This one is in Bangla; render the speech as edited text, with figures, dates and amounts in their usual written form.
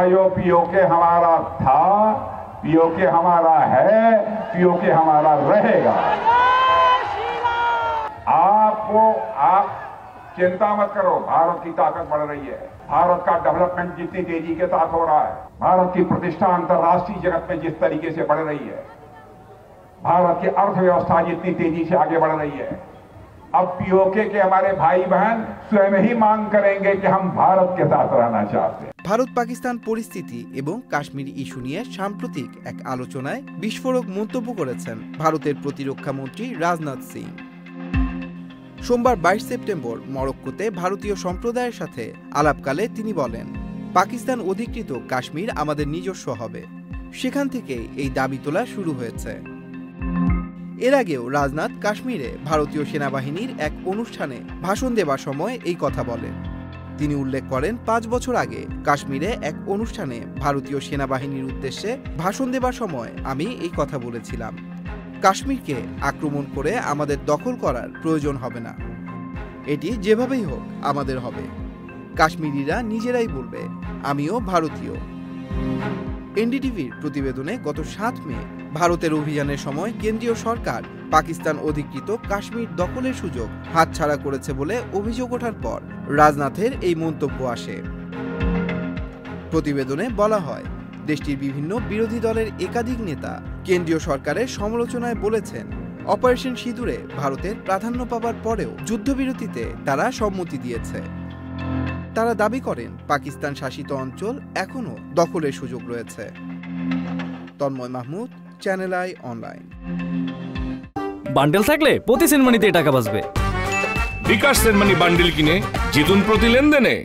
भाइयों, पीओके हमारा था, पीओके हमारा है, पीओके हमारा रहेगा। आप चिंता मत करो, भारत की ताकत बढ़ रही है। भारत का डेवलपमेंट जितनी तेजी के साथ हो रहा है, भारत की प्रतिष्ठा अंतर्राष्ट्रीय जगत में जिस तरीके से बढ़ रही है, भारत की अर्थव्यवस्था जितनी तेजी से आगे बढ़ रही है, अब पीओके के हमारे भाई बहन स्वयं ही मांग करेंगे कि हम भारत के साथ रहना चाहते हैं। ভারত পাকিস্তান পরিস্থিতি এবং কাশ্মীর ইস্যু নিয়ে সাম্প্রতিক এক আলোচনায় বিস্ফোরক মন্তব্য করেছেন ভারতের প্রতিরক্ষা মন্ত্রী রাজনাথ সিং। সোমবার 22 সেপ্টেম্বর মরক্কোতে ভারতীয় সম্প্রদায়ের সাথে আলাপকালে তিনি বলেন, পাকিস্তান অধিকৃত কাশ্মীর আমাদের নিজস্ব হবে। সেখান থেকে এই দাবি তোলা শুরু হয়েছে। এর আগেও রাজনাথ কাশ্মীরে ভারতীয় সেনাবাহিনীর এক অনুষ্ঠানে ভাষণ দেবার সময় এই কথা বলেন। তিনি উল্লেখ করেন, 5 বছর আগে কাশ্মীরে এক অনুষ্ঠানে ভারতীয় সেনাবাহিনীর উদ্দেশ্যে ভাষণ দেবার সময় আমি এই কথা বলেছিলাম, কাশ্মীরকে আক্রমণ করে আমাদের দখল করার প্রয়োজন হবে না, এটি যেভাবেই হোক আমাদের হবে। কাশ্মীরিরা নিজেরাই বলবে আমিও ভারতীয়। এনডিটিভির প্রতিবেদনে গত 7 মে ভারতের অভিযানের সময় কেন্দ্রীয় সরকার পাকিস্তান অধিকৃত কাশ্মীর দখলের সুযোগ হাতছাড়া করেছে বলে অভিযোগ ওঠার পর রাজনাথের এই মন্তব্য আসে। প্রতিবেদনে বলা হয়, দেশটির বিভিন্ন বিরোধী দলের একাধিক নেতা কেন্দ্রীয় সরকারের সমালোচনায় বলেছেন, অপারেশন সিঁদুরে ভারতের প্রাধান্য পাবার পরেও যুদ্ধবিরতিতে তারা সম্মতি দিয়েছে। তারা দাবি করেন পাকিস্তান শাসিত অঞ্চল এখনও দখলের সুযোগ রয়েছে। Tanmoy Mahmud, Channel I online. Bundle থাকলে প্রতি সেনমানিতে টাকা বাঁচবে। বিকাশ সেনমানি বান্ডেল কিনে জিতুন প্রতি লেনদেনে।